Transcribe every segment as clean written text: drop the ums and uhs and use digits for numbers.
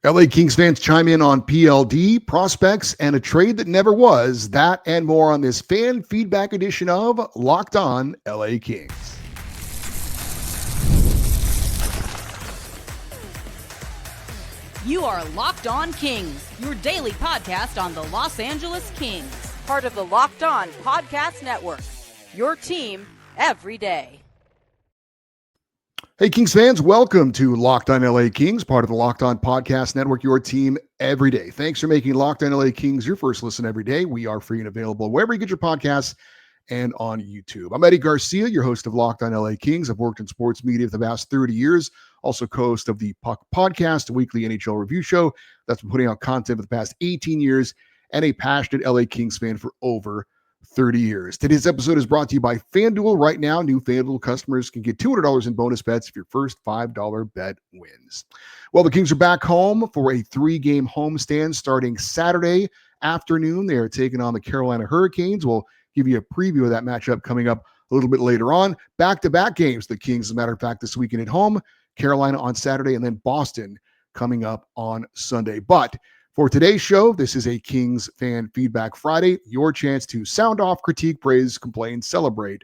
LA Kings fans chime in on PLD, prospects, and a trade that never was. That and more on this fan feedback edition of Locked On LA Kings. You are Locked On Kings, your daily podcast on the Los Angeles Kings. Part of the Locked On Podcast Network, your team every day. Hey, Kings fans, welcome to Locked On LA Kings, part of the Locked On Podcast Network, your team every day. Thanks for making Locked On LA Kings your first listen every day. We are free and available wherever you get your podcasts and on YouTube. I'm Eddie Garcia, your host of Locked On LA Kings. I've worked in sports media for the past 30 years, also co-host of the Puck Podcast, a weekly NHL review show that's been putting out content for the past 18 years, and a passionate LA Kings fan for over 30 years. Today's episode is brought to you by FanDuel. Right now, new FanDuel customers can get $200 in bonus bets if your first $5 bet wins. Well, the Kings are back home for a 3-game homestand starting Saturday afternoon. They are taking on the Carolina Hurricanes. We'll give you a preview of that matchup coming up a little bit later on. Back-to-back games, the Kings, as a matter of fact, this weekend at home. Carolina on Saturday, and then Boston coming up on Sunday. But for today's show, this is a Kings Fan Feedback Friday, your chance to sound off, critique, praise, complain, celebrate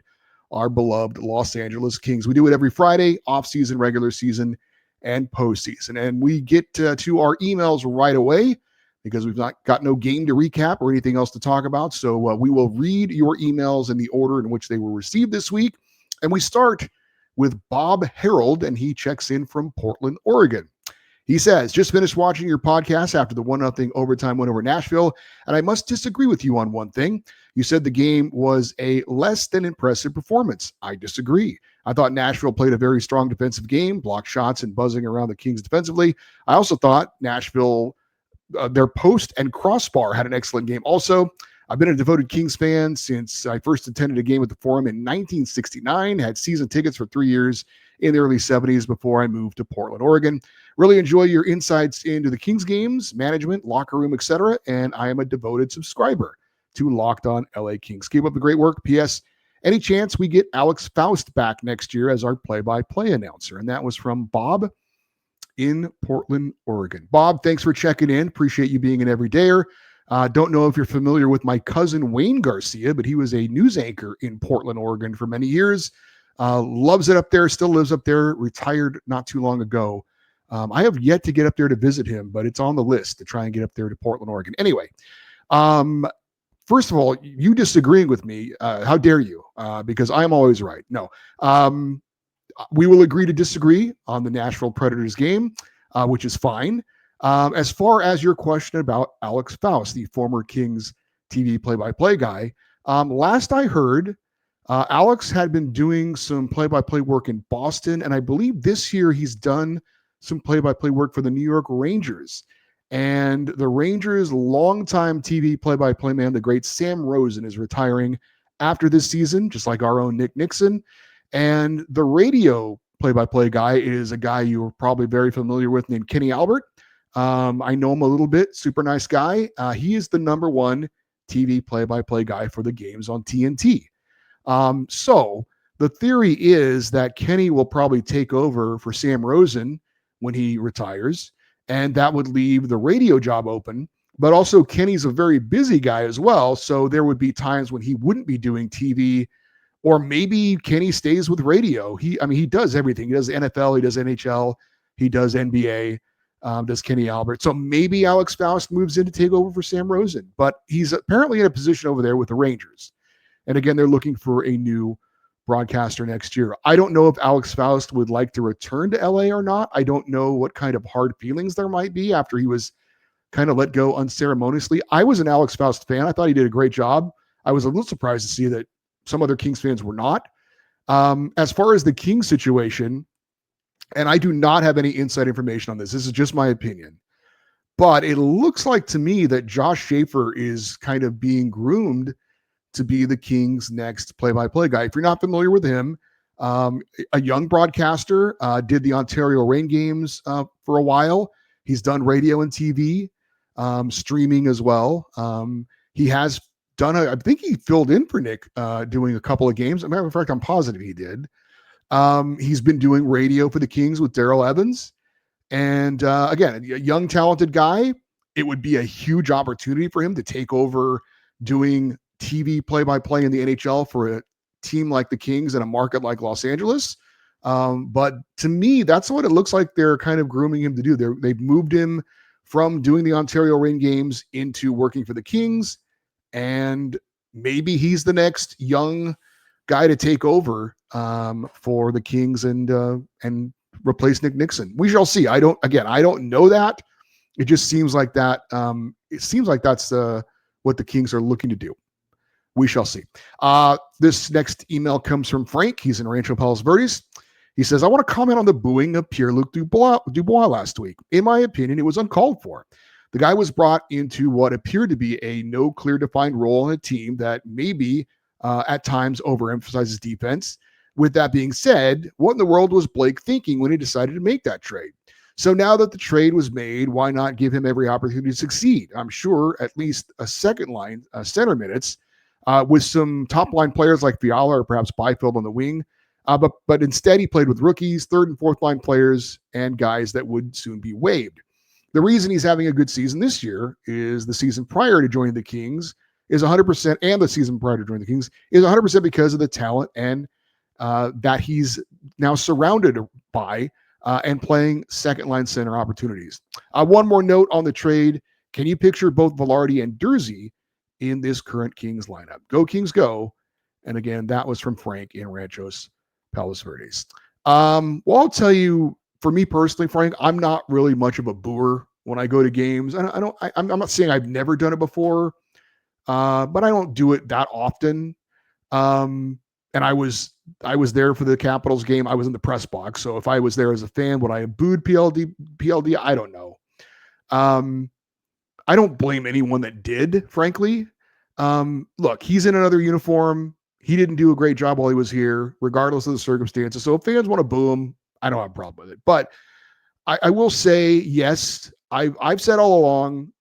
our beloved Los Angeles Kings. We do it every Friday, off-season, regular season, and postseason. And we get to our emails right away because we've not got no game to recap or anything else to talk about. So we will read your emails in the order in which they were received this week. And we start with Bob Harold, and he checks in from Portland, Oregon. He says, just finished watching your podcast after the 1-0 overtime win over Nashville, and I must disagree with you on one thing. You said the game was a less than impressive performance. I disagree. I thought Nashville played a very strong defensive game, blocked shots and buzzing around the Kings defensively. I also thought Nashville, their post and crossbar had an excellent game also. I've been a devoted Kings fan since I first attended a game at the Forum in 1969, had season tickets for 3 years in the early 70s before I moved to Portland, Oregon. Really enjoy your insights into the Kings games, management, locker room, etc. And I am a devoted subscriber to Locked On LA Kings. Keep up the great work. P.S. Any chance we get Alex Faust back next year as our play-by-play announcer? And that was from Bob in Portland, Oregon. Bob, thanks for checking in. Appreciate you being an everydayer. Don't know if you're familiar with my cousin Wayne Garcia, but he was a news anchor in Portland, Oregon for many years. Loves it up there, still lives up there, retired not too long ago. I have yet to get up there to visit him, but it's on the list to try and get up there to Portland, Oregon. Anyway, first of all, you disagreeing with me, how dare you? Because I'm always right. No. We will agree to disagree on the Nashville Predators game, which is fine. As far as your question about Alex Faust, the former Kings TV play-by-play guy, last I heard, Alex had been doing some play-by-play work in Boston, and I believe this year he's done some play-by-play work for the New York Rangers. And the Rangers' longtime TV play-by-play man, the great Sam Rosen, is retiring after this season, just like our own Nick Nixon. And the radio play-by-play guy is a guy you're probably very familiar with named Kenny Albert. I know him a little bit, super nice guy. He is the number one TV play-by-play guy for the games on TNT. So the theory is that Kenny will probably take over for Sam Rosen when he retires, and that would leave the radio job open. But also Kenny's a very busy guy as well, so there would be times when he wouldn't be doing TV, or maybe Kenny stays with radio. He does everything. He does NFL, he does NHL, he does NBA, does Kenny Albert. So maybe Alex Faust moves in to take over for Sam Rosen, but he's apparently in a position over there with the Rangers. And again, they're looking for a new broadcaster next year. I don't know if Alex Faust would like to return to LA or not. I don't know what kind of hard feelings there might be after he was kind of let go unceremoniously. I was an Alex Faust fan. I thought he did a great job. I was a little surprised to see that some other Kings fans were not. As far as the Kings situation, and I do not have any inside information on this. This is just my opinion. But it looks like to me that Josh Schaefer is kind of being groomed to be the Kings' next play-by-play guy. If you're not familiar with him, a young broadcaster, did the Ontario Reign games for a while. He's done radio and TV, streaming as well. He has done, I think he filled in for Nick doing a couple of games. As a matter of fact, I'm positive he did. He's been doing radio for the Kings with Daryl Evans. And again, a young, talented guy. It would be a huge opportunity for him to take over doing TV play-by-play in the NHL for a team like the Kings in a market like Los Angeles. But to me, that's what it looks like they're kind of grooming him to do. They've moved him from doing the Ontario Reign games into working for the Kings, and maybe he's the next young guy to take over for the Kings and replace Nick Nixon. We shall see. I don't know that. It just seems like that. It seems like that's what the Kings are looking to do. We shall see. This next email comes from Frank. He's in Rancho Palos Verdes. He says, I want to comment on the booing of Pierre-Luc Dubois last week. In my opinion, it was uncalled for. The guy was brought into what appeared to be a no clear defined role in a team that maybe at times overemphasizes defense. With that being said, what in the world was Blake thinking when he decided to make that trade? So now that the trade was made, why not give him every opportunity to succeed? I'm sure at least a second line center minutes with some top line players like Fiala or perhaps Byfield on the wing. But instead, he played with rookies, third and fourth line players, and guys that would soon be waived. The reason he's having a good season this year is the season prior to joining the Kings is 100%, and the season prior to joining the Kings is 100% because of the talent and that he's now surrounded by and playing second line center opportunities. One more note on the trade. Can you picture both Velarde and Dursey in this current Kings lineup? Go Kings, go. And again, that was from Frank in Ranchos Palos Verdes. Well, I'll tell you, for me personally, Frank, I'm not really much of a booer when I go to games. I'm not saying I've never done it before, but I don't do it that often. And I was there for the Capitals game. I was in the press box. So if I was there as a fan, would I have booed PLD? I don't know. I don't blame anyone that did, frankly. Look, he's in another uniform. He didn't do a great job while he was here, regardless of the circumstances. So if fans want to boo him, I don't have a problem with it. But I will say, yes, I've said all along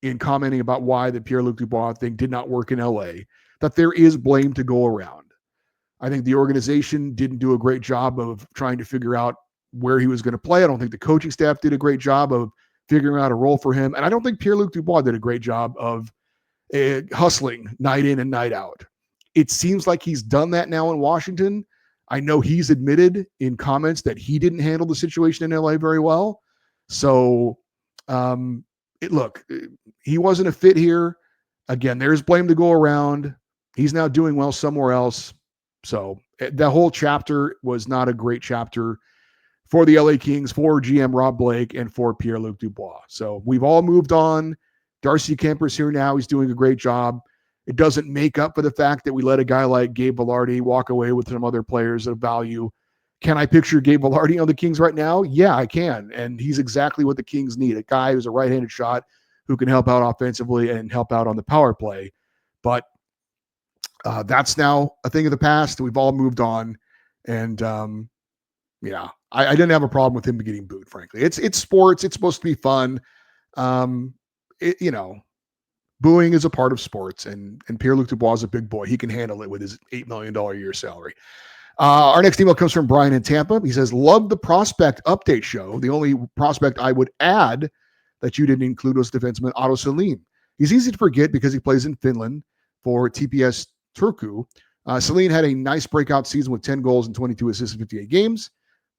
in commenting about why the Pierre-Luc Dubois thing did not work in LA, that there is blame to go around. I think the organization didn't do a great job of trying to figure out where he was going to play. I don't think the coaching staff did a great job of figuring out a role for him. And I don't think Pierre-Luc Dubois did a great job of hustling night in and night out. It seems like he's done that now in Washington. I know he's admitted in comments that he didn't handle the situation in LA very well. So, look, he wasn't a fit here. Again, there's blame to go around. He's now doing well somewhere else. So the whole chapter was not a great chapter for the LA Kings, for GM Rob Blake, and for Pierre-Luc Dubois. So we've all moved on. Darcy Kemper's here now. He's doing a great job. It doesn't make up for the fact that we let a guy like Gabe Velarde walk away with some other players of value. Can I picture Gabe Velarde on the Kings right now? Yeah, I can. And he's exactly what the Kings need, a guy who's a right-handed shot who can help out offensively and help out on the power play. But that's now a thing of the past. We've all moved on. And, yeah, I didn't have a problem with him getting booed, frankly. It's sports. It's supposed to be fun. Booing is a part of sports, and Pierre-Luc Dubois is a big boy. He can handle it with his $8 million a year salary. Our next email comes from Brian in Tampa. He says, love the prospect update show. The only prospect I would add that you didn't include was defenseman Otto Selin. He's easy to forget because he plays in Finland for TPS Turku. Selin had a nice breakout season with 10 goals and 22 assists in 58 games.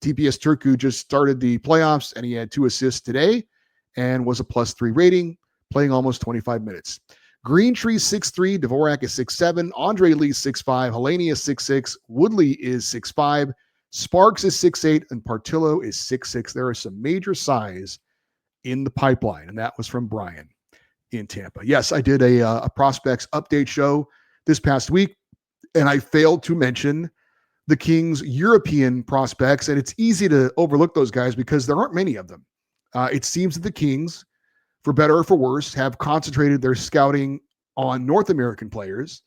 TPS Turku just started the playoffs, and he had 2 assists today and was a +3 rating, playing almost 25 minutes. Greentree 6'3", Dvorak is 6'7", Andre Lee 6'5", Helene is 6'6", Woodley is 6'5", Sparks is 6'8", and Partillo is 6'6". There is some major size in the pipeline, and that was from Brian in Tampa. Yes, I did a prospects update show this past week, and I failed to mention the Kings' European prospects, and it's easy to overlook those guys because there aren't many of them. It seems that the Kings, for better or for worse, have concentrated their scouting on North American players.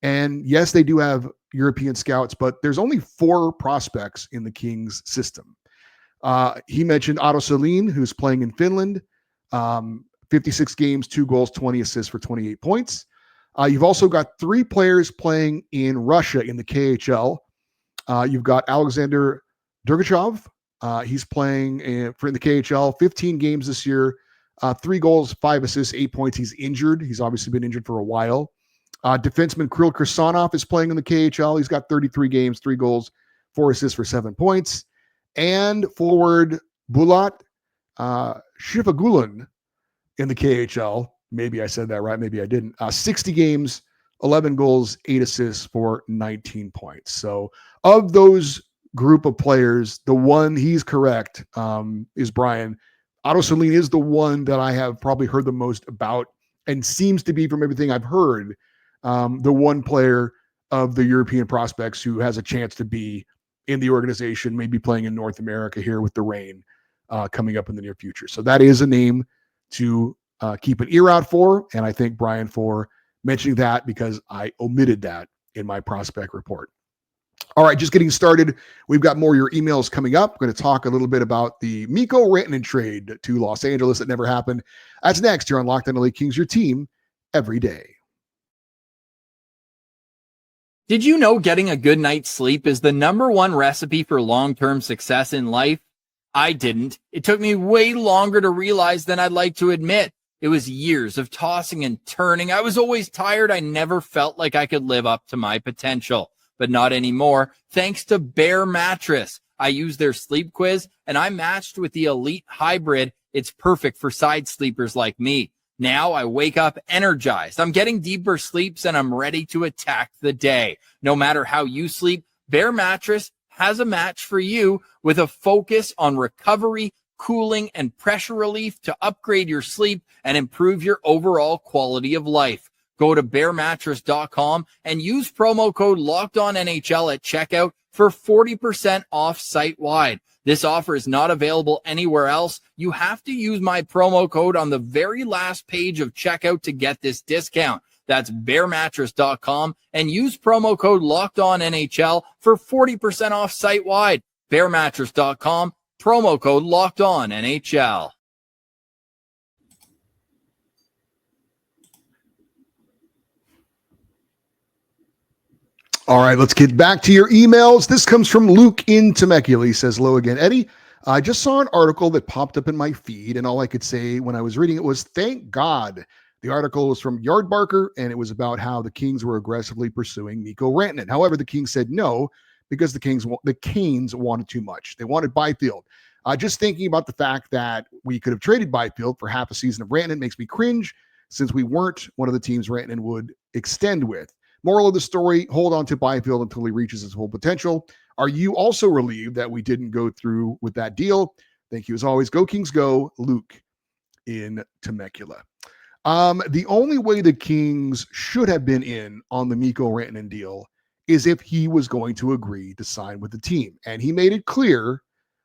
And yes, they do have European scouts, but there's only 4 prospects in the Kings system. He mentioned Otto Selin, who's playing in Finland, 56 games, 2 goals, 20 assists for 28 points. You've also got 3 players playing in Russia in the KHL. You've got Alexander Durgachov, He's playing for the KHL, 15 games this year, 3 goals, 5 assists, 8 points. He's injured. He's obviously been injured for a while. Defenseman Kirill Kirsanov is playing in the KHL. He's got 33 games, 3 goals, 4 assists for 7 points. And forward Bulat Shifagulin in the KHL. Maybe I said that right. Maybe I didn't. 60 games, 11 goals, 8 assists for 19 points. So of those group of players, the one he's correct is Brian. Otto Salin is the one that I have probably heard the most about and seems to be, from everything I've heard, the one player of the European prospects who has a chance to be in the organization, maybe playing in North America here with the Reign coming up in the near future. So that is a name to keep an ear out for. And I thank Brian for mentioning that because I omitted that in my prospect report. All right, just getting started. We've got more of your emails coming up. We're going to talk a little bit about the Mikko Rantanen trade to Los Angeles that never happened. That's next here on Locked On LA Kings, your team every day. Did you know getting a good night's sleep is the #1 recipe for long-term success in life? I didn't. It took me way longer to realize than I'd like to admit. It was years of tossing and turning. I was always tired. I never felt like I could live up to my potential. But not anymore, thanks to Bear Mattress. I used their sleep quiz, and I matched with the Elite Hybrid. It's perfect for side sleepers like me. Now I wake up energized. I'm getting deeper sleeps, and I'm ready to attack the day. No matter how you sleep, Bear Mattress has a match for you with a focus on recovery, cooling, and pressure relief to upgrade your sleep and improve your overall quality of life. Go to bearmattress.com and use promo code LOCKEDONNHL at checkout for 40% off site-wide. This offer is not available anywhere else. You have to use my promo code on the very last page of checkout to get this discount. That's bearmattress.com and use promo code LOCKEDONNHL for 40% off site-wide. Bearmattress.com, promo code LOCKEDONNHL. All right, let's get back to your emails. This comes from Luke in Temecula. He says, hello again, Eddie. I just saw an article that popped up in my feed, and all I could say when I was reading it was, thank God. The article was from Yardbarker, and it was about how the Kings were aggressively pursuing Mikko Rantanen. However, the Kings said no because the Canes wanted too much. They wanted Byfield. Just thinking about the fact that we could have traded Byfield for half a season of Rantanen makes me cringe, since we weren't one of the teams Rantanen would extend with. Moral of the story, hold on to Byfield until he reaches his full potential. Are you also relieved that we didn't go through with that deal? Thank you as always. Go Kings go, Luke in Temecula. The only way the Kings should have been in on the Mikko Rantanen deal is if he was going to agree to sign with the team. And he made it clear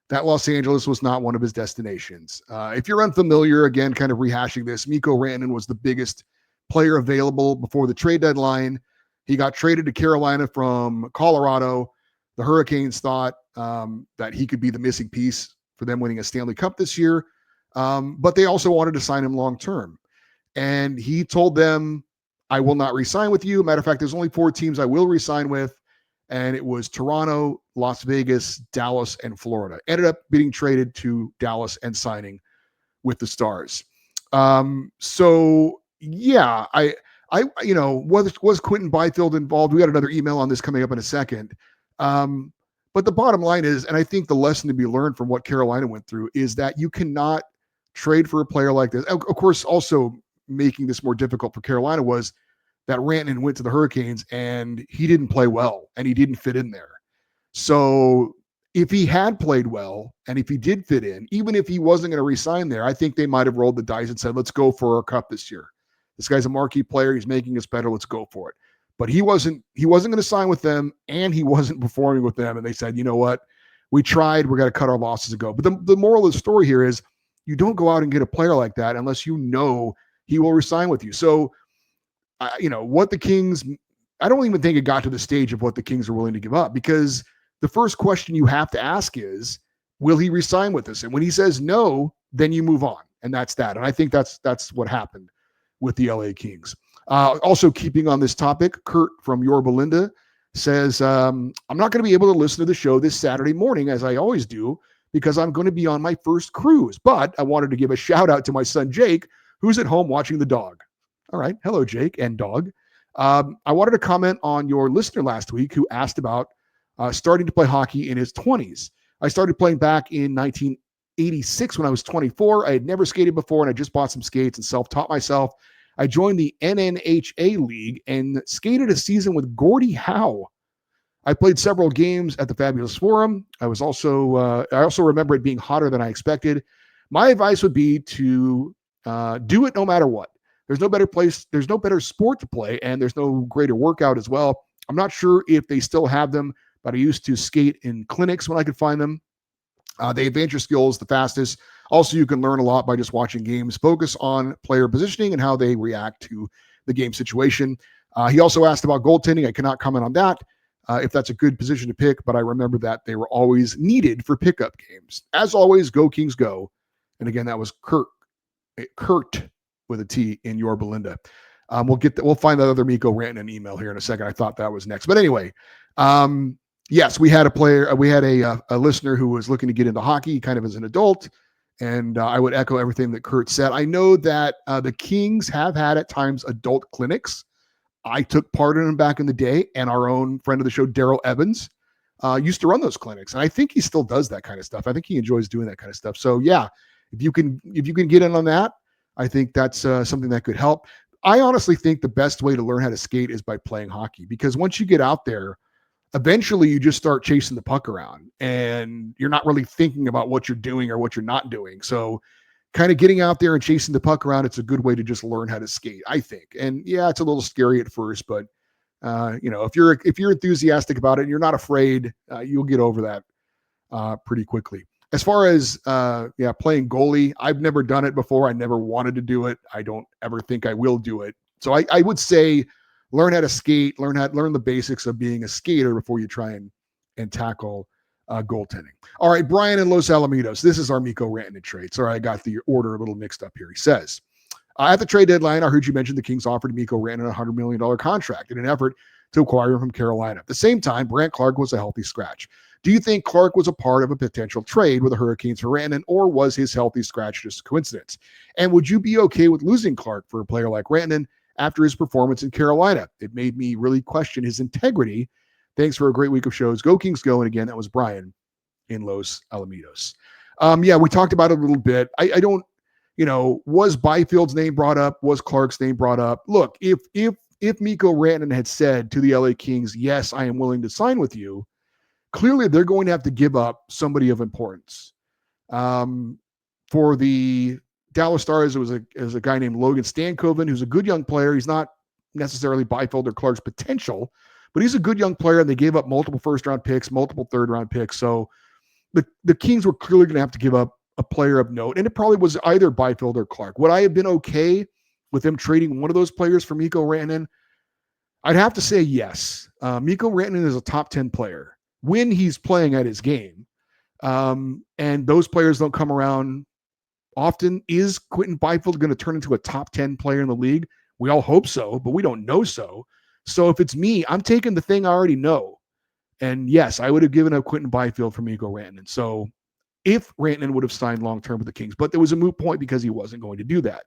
that Los Angeles was not one of his destinations. If you're unfamiliar, again, kind of rehashing this, Mikko Rantanen was the biggest player available before the trade deadline. He got traded to Carolina from Colorado. The Hurricanes thought that he could be the missing piece for them winning a Stanley Cup this year. But they also wanted to sign him long-term. And he told them, I will not re-sign with you. Matter of fact, there's only 4 teams I will re-sign with. And it was Toronto, Las Vegas, Dallas, and Florida. Ended up being traded to Dallas and signing with the Stars. So, yeah, was Quentin Byfield involved? We got another email on this coming up in a second. But the bottom line is, and I think the lesson to be learned from what Carolina went through is that you cannot trade for a player like this. Of course, also making this more difficult for Carolina was that Rantanen went to the Hurricanes and he didn't play well and he didn't fit in there. So if he had played well and if he did fit in, even if he wasn't going to re-sign there, I think they might have rolled the dice and said, let's go for our cup this year. This guy's a marquee player. He's making us better. Let's go for it. But he wasn't going to sign with them and he wasn't performing with them. And they said, you know what? We tried. We're going to cut our losses and go. But the moral of the story here is you don't go out and get a player like that unless you know he will resign with you. So, what the Kings, I don't even think it got to the stage of what the Kings are willing to give up, because the first question you have to ask is, will he resign with us? And when he says no, then you move on. And that's that. And I think that's what happened with the LA Kings. Also keeping on this topic, Kurt from Yorba Linda says, I'm not going to be able to listen to the show this Saturday morning as I always do because I'm going to be on my first cruise. But I wanted to give a shout out to my son, Jake, who's at home watching the dog. All right. Hello, Jake and dog. I wanted to comment on your listener last week who asked about starting to play hockey in his 20s. I started playing back in 1986 when I was 24. I had never skated before, and I just bought some skates and self-taught myself. I joined the NNHA League and skated a season with Gordie Howe. I played several games at the Fabulous Forum. I also remember it being hotter than I expected. My advice would be to do it no matter what. There's no better place. There's no better sport to play, and there's no greater workout as well. I'm not sure if they still have them, but I used to skate in clinics when I could find them. They advance your skills the fastest. Also, you can learn a lot by just watching games. Focus on player positioning and how they react to the game situation. He also asked about goaltending. I cannot comment on that, if that's a good position to pick, but I remember that they were always needed for pickup games. As always, go Kings go. And again, that was Kurt with a T in your Belinda. We'll find that other Mikko Rantanen email here in a second. I thought that was next, but anyway, yes, we had a listener who was looking to get into hockey kind of as an adult. And I would echo everything that Kurt said. I know that the Kings have had at times adult clinics. I took part in them back in the day, and our own friend of the show, Daryl Evans, used to run those clinics. And I think he still does that kind of stuff. I think he enjoys doing that kind of stuff. So yeah, if you can get in on that, I think that's something that could help. I honestly think the best way to learn how to skate is by playing hockey, because once you get out there, eventually you just start chasing the puck around and you're not really thinking about what you're doing or what you're not doing. So kind of getting out there and chasing the puck around, it's a good way to just learn how to skate, I think. And yeah, it's a little scary at first, but if you're enthusiastic about it and you're not afraid, you'll get over that pretty quickly. As far as playing goalie, I've never done it before. I never wanted to do it. I don't ever think I will do it. So I would say learn how to skate, learn the basics of being a skater before you try and tackle goaltending. All right, Brian in Los Alamitos. This is our Mikko Rantanen trade. Sorry, I got the order a little mixed up here. He says, at the trade deadline, I heard you mention the Kings offered Mikko Rantanen a $100 million contract in an effort to acquire him from Carolina. At the same time, Brandt Clarke was a healthy scratch. Do you think Clarke was a part of a potential trade with the Hurricanes for Rantanen, or was his healthy scratch just a coincidence? And would you be okay with losing Clarke for a player like Rantanen after his performance in Carolina? It made me really question his integrity. Thanks for a great week of shows. Go Kings go. And again, that was Brian in Los Alamitos. We talked about it a little bit. I don't, was Byfield's name brought up? Was Clarke's name brought up? Look, if Mikko Rantanen had said to the LA Kings, yes, I am willing to sign with you, clearly they're going to have to give up somebody of importance. For the Dallas Stars, it was a guy named Logan Stankoven, who's a good young player. He's not necessarily Byfield or Clarke's potential, but he's a good young player, and they gave up multiple first-round picks, multiple third-round picks. So the Kings were clearly going to have to give up a player of note, and it probably was either Byfield or Clarke. Would I have been okay with them trading one of those players for Mikko Rantanen? I'd have to say yes. Mikko Rantanen is a top 10 player when he's playing at his game. And those players don't come around often. Is Quentin Byfield going to turn into a top 10 player in the league? We all hope so, but we don't know so. So if it's me, I'm taking the thing I already know. And yes, I would have given up Quentin Byfield for Mikko Rantanen. So if Rantanen would have signed long-term with the Kings, but there was a moot point because he wasn't going to do that.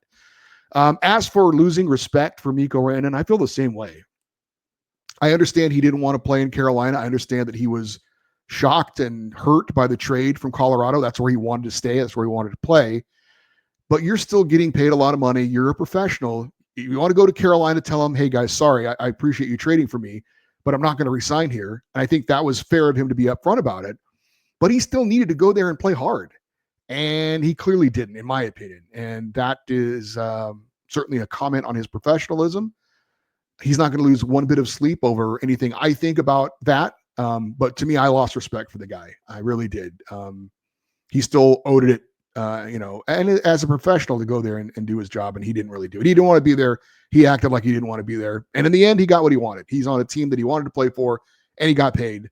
As for losing respect for Mikko Rantanen, I feel the same way. I understand he didn't want to play in Carolina. I understand that he was shocked and hurt by the trade from Colorado. That's where he wanted to stay. That's where he wanted to play. But you're still getting paid a lot of money. You're a professional. You want to go to Carolina, tell them, hey, guys, sorry, I appreciate you trading for me, but I'm not going to resign here. And I think that was fair of him to be upfront about it. But he still needed to go there and play hard. And he clearly didn't, in my opinion. And that is certainly a comment on his professionalism. He's not going to lose one bit of sleep over anything I think about that. But to me, I lost respect for the guy. I really did. He still owed it, and as a professional to go there and do his job, and he didn't really do it. He didn't want to be there. He acted like he didn't want to be there. And in the end, he got what he wanted. He's on a team that he wanted to play for, and he got paid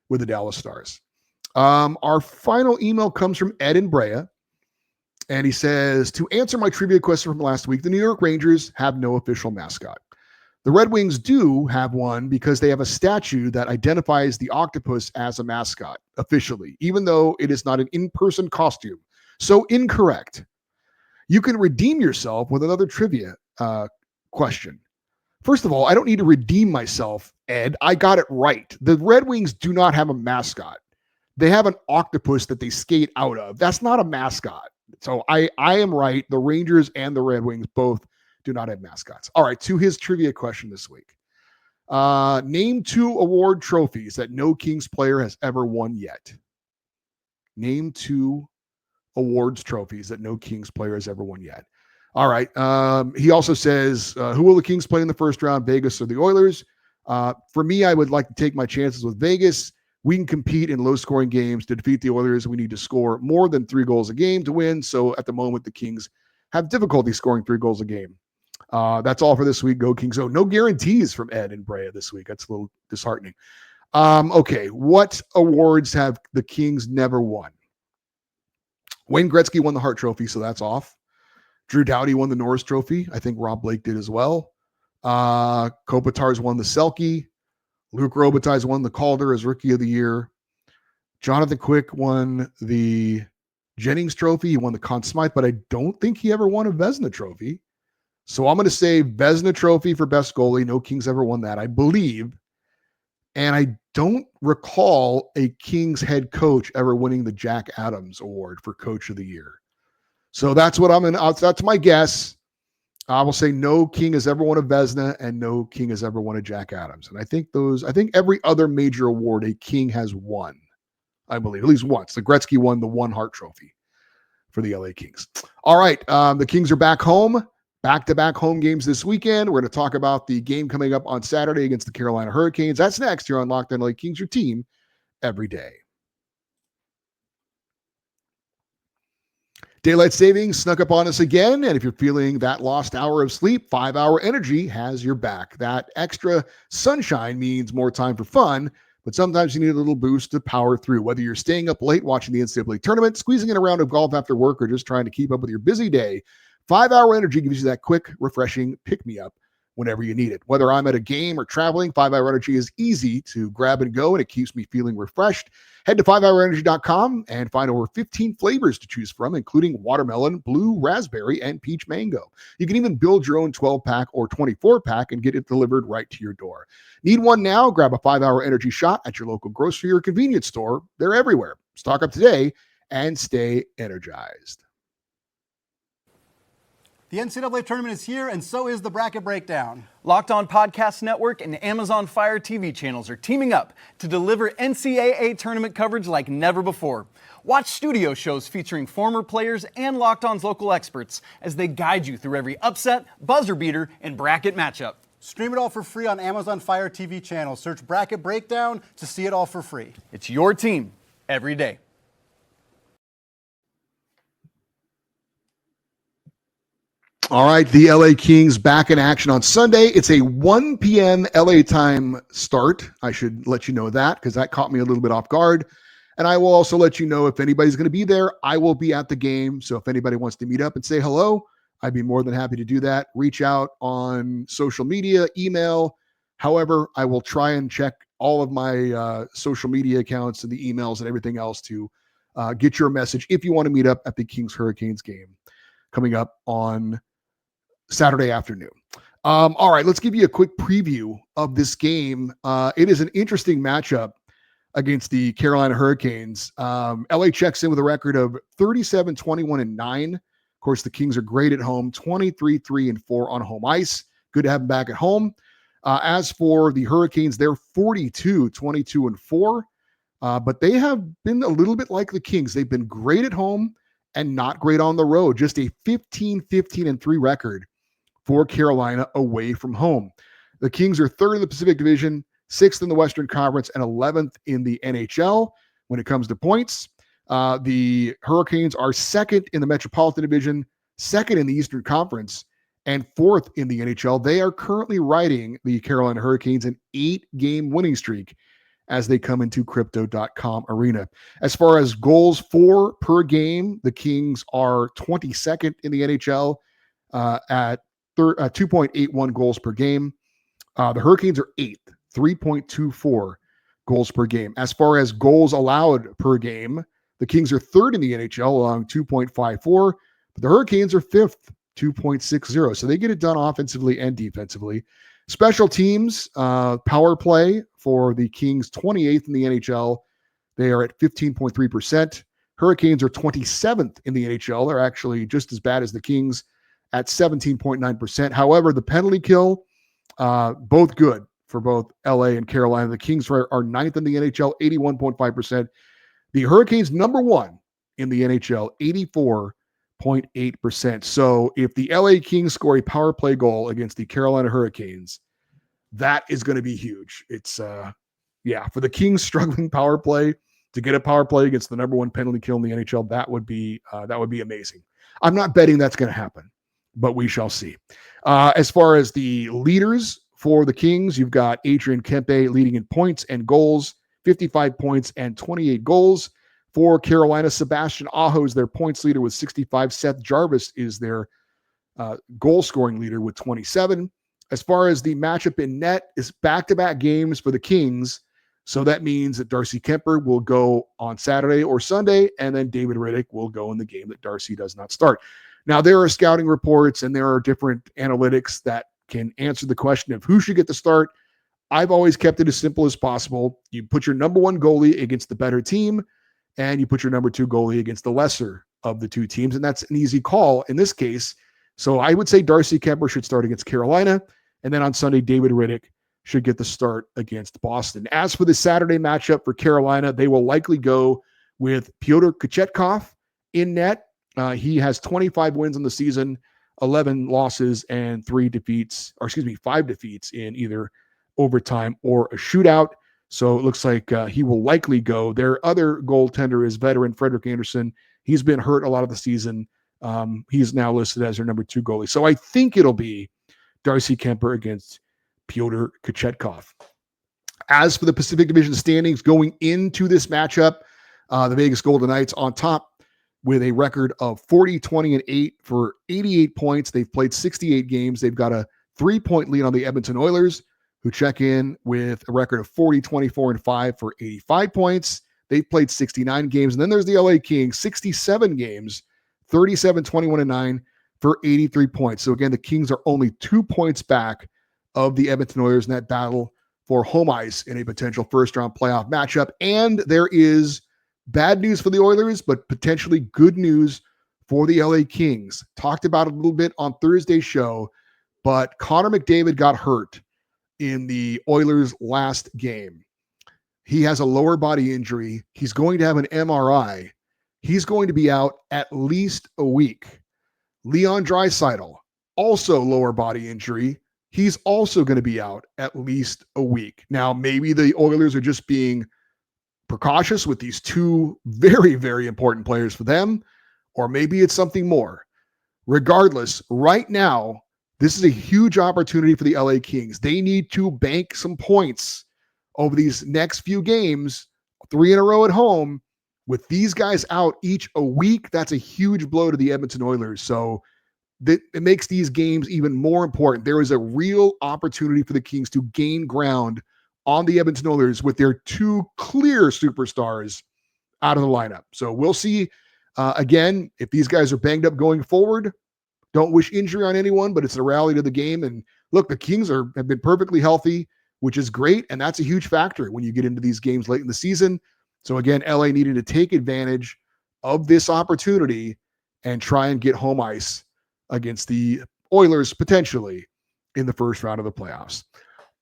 with the Dallas Stars. Our final email comes from Ed in Brea, and he says, to answer my trivia question from last week, the New York Rangers have no official mascot. The Red Wings do have one because they have a statue that identifies the octopus as a mascot officially, even though it is not an in-person costume. So incorrect. You can redeem yourself with another trivia question. First of all, I don't need to redeem myself, Ed. I got it right. The Red Wings do not have a mascot. They have an octopus that they skate out of. That's not a mascot. So I am right. The Rangers and the Red Wings both do not have mascots. All right, to his trivia question this week. Name 2 award trophies that no Kings player has ever won yet. Name 2 awards trophies that no Kings player has ever won yet. All right. He also says, who will the Kings play in the first round, Vegas or the Oilers? For me, I would like to take my chances with Vegas. We can compete in low-scoring games to defeat the Oilers. We need to score more than 3 goals a game to win. So at the moment, the Kings have difficulty scoring 3 goals a game. That's all for this week. Go Kings. Oh, no guarantees from Ed and Brea this week. That's a little disheartening. Okay, what awards have the Kings never won? Wayne Gretzky won the Hart Trophy, so that's off. Drew Doughty won the Norris Trophy. I think Rob Blake did as well. Kopitar's won the Selke. Luke Robitaille's won the Calder as Rookie of the Year. Jonathan Quick won the Jennings Trophy. He won the Conn Smythe, but I don't think he ever won a Vezina Trophy. So I'm going to say Vezina Trophy for best goalie. No Kings ever won that, I believe. And I don't recall a Kings head coach ever winning the Jack Adams Award for Coach of the Year. So that's what that's my guess. I will say no King has ever won a Vezina and no King has ever won a Jack Adams. And I think every other major award a King has won, I believe, at least once. The Gretzky won the 1 Hart Trophy for the LA Kings. All right. The Kings are back home. Back-to-back home games this weekend. We're going to talk about the game coming up on Saturday against the Carolina Hurricanes. That's next here on Locked On LA Kings, your team every day. Daylight savings snuck up on us again, and if you're feeling that lost hour of sleep, 5-Hour Energy has your back. That extra sunshine means more time for fun, but sometimes you need a little boost to power through. Whether you're staying up late watching the NCAA tournament, squeezing in a round of golf after work, or just trying to keep up with your busy day, 5-Hour Energy gives you that quick, refreshing pick-me-up whenever you need it. Whether I'm at a game or traveling, 5-Hour Energy is easy to grab and go, and it keeps me feeling refreshed. Head to 5hourenergy.com and find over 15 flavors to choose from, including watermelon, blue raspberry, and peach mango. You can even build your own 12-pack or 24-pack and get it delivered right to your door. Need one now? Grab a 5-Hour Energy shot at your local grocery or convenience store. They're everywhere. Stock up today and stay energized. The NCAA tournament is here, and so is the Bracket Breakdown. Locked On Podcast Network and Amazon Fire TV channels are teaming up to deliver NCAA tournament coverage like never before. Watch studio shows featuring former players and Locked On's local experts as they guide you through every upset, buzzer beater, and bracket matchup. Stream it all for free on Amazon Fire TV channel. Search Bracket Breakdown to see it all for free. It's your team every day. All right, the LA Kings back in action on Sunday. It's a 1 p.m. LA time start. I should let you know that because that caught me a little bit off guard. And I will also let you know if anybody's going to be there, I will be at the game. So if anybody wants to meet up and say hello, I'd be more than happy to do that. Reach out on social media, email. However, I will try and check all of my social media accounts and the emails and everything else to get your message if you want to meet up at the Kings Hurricanes game coming up on Saturday afternoon. All right, let's give you a quick preview of this game. It is an interesting matchup against the Carolina Hurricanes. LA checks in with a record of 37, 21, and 9. Of course, the Kings are great at home, 23, 3, and 4 on home ice. Good to have them back at home. As for the Hurricanes, they're 42, 22, and 4. But they have been a little bit like the Kings. They've been great at home and not great on the road. Just a 15, 15, and 3 record for Carolina away from home. The Kings are 3rd in the Pacific Division, 6th in the Western Conference, and 11th in the NHL when it comes to points. The Hurricanes are 2nd in the Metropolitan Division, 2nd in the Eastern Conference, and 4th in the NHL. They are currently riding the Carolina Hurricanes an 8-game winning streak as they come into Crypto.com arena. As far as goals for per game, the Kings are 22nd in the NHL at 2.81 goals per game. The Hurricanes are 8th, 3.24 goals per game. As far as goals allowed per game, the Kings are 3rd in the NHL, along 2.54, but the Hurricanes are 5th, 2.60. So they get it done offensively and defensively. Special teams, power play for the Kings, 28th in the NHL. They are at 15.3%. Hurricanes are 27th in the NHL. They're actually just as bad as the Kings at 17.9%. However, the penalty kill, both good for both LA and Carolina. The Kings are 9th in the NHL, 81.5%. The Hurricanes, number 1 in the NHL, 84.8%. So if the LA Kings score a power play goal against the Carolina Hurricanes, that is going to be huge. It's, for the Kings struggling power play to get a power play against the number 1 penalty kill in the NHL, that would be amazing. I'm not betting that's going to happen, but we shall see. As far as the leaders for the Kings, you've got Adrian Kempe leading in points and goals, 55 points and 28 goals. For Carolina, Sebastian Aho is their points leader with 65. Seth Jarvis is their goal-scoring leader with 27. As far as the matchup in net, is back-to-back games for the Kings. So that means that Darcy Kemper will go on Saturday or Sunday, and then David Riddick will go in the game that Darcy does not start. Now, there are scouting reports and there are different analytics that can answer the question of who should get the start. I've always kept it as simple as possible. You put your number 1 goalie against the better team, and you put your number 2 goalie against the lesser of the 2 teams, and that's an easy call in this case. So I would say Darcy Kemper should start against Carolina, and then on Sunday, David Riddick should get the start against Boston. As for the Saturday matchup for Carolina, they will likely go with Pyotr Kochetkov in net. He has 25 wins on the season, 11 losses, and 5 defeats in either overtime or a shootout. So it looks like he will likely go. Their other goaltender is veteran Frederik Andersen. He's been hurt a lot of the season. He's now listed as their number 2 goalie. So I think it'll be Darcy Kemper against Pyotr Kochetkov. As for the Pacific Division standings going into this matchup, the Vegas Golden Knights on top with a record of 40-20-8 for 88 points. They've played 68 games. They've got a 3-point lead on the Edmonton Oilers, who check in with a record of 40-24-5 for 85 points. They've played 69 games. And then there's the LA Kings, 67 games, 37-21-9 for 83 points. So again, the Kings are only 2 points back of the Edmonton Oilers in that battle for home ice in a potential first-round playoff matchup. And there is bad news for the Oilers, but potentially good news for the LA Kings. Talked about it a little bit on Thursday's show, but Connor McDavid got hurt in the Oilers' last game. He has a lower body injury. He's going to have an MRI. He's going to be out at least a week. Leon Draisaitl, also lower body injury. He's also going to be out at least a week. Now, maybe the Oilers are just being precautious with these 2 very, very important players for them, or maybe it's something more. Regardless, right now, this is a huge opportunity for the LA Kings. They need to bank some points over these next few games, 3 in a row at home. With these guys out each a week, that's a huge blow to the Edmonton Oilers. So it makes these games even more important. There is a real opportunity for the Kings to gain ground on the Edmonton Oilers with their 2 clear superstars out of the lineup. So we'll see, again, if these guys are banged up going forward. Don't wish injury on anyone, but it's the reality of the game. And look, the Kings have been perfectly healthy, which is great. And that's a huge factor when you get into these games late in the season. So again, LA needed to take advantage of this opportunity and try and get home ice against the Oilers potentially in the first round of the playoffs.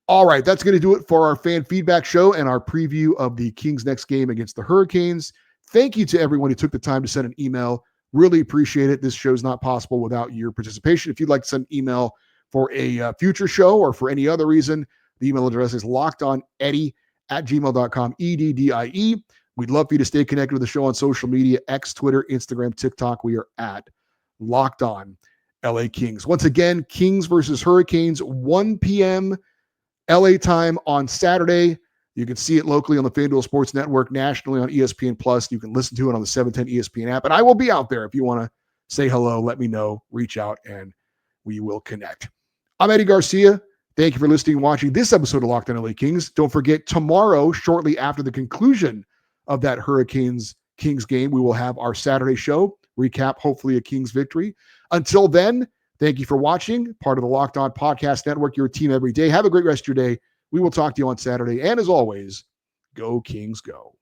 All right, that's going to do it for our fan feedback show and our preview of the Kings' next game against the Hurricanes. Thank you to everyone who took the time to send an email. Really appreciate it. This show is not possible without your participation. If you'd like to send an email for a future show or for any other reason, the email address is lockedoneddie@gmail.com, EDDIE. We'd love for you to stay connected with the show on social media, X, Twitter, Instagram, TikTok. We are at Locked On LA Kings. Once again, Kings versus Hurricanes, 1 p.m. LA time on Saturday. You can see it locally on the FanDuel Sports Network, nationally on ESPN Plus. You can listen to it on the 710 ESPN app. And I will be out there. If you want to say hello, let me know, reach out, and we will connect. I'm Eddie Garcia. Thank you for listening and watching this episode of Locked On LA Kings. Don't forget, tomorrow, shortly after the conclusion of that Hurricanes-Kings game, we will have our Saturday show, recap, hopefully, a Kings victory. Until then, thank you for watching, part of the Locked On Podcast Network, your team every day. Have a great rest of your day. We will talk to you on Saturday. And as always, go Kings, go.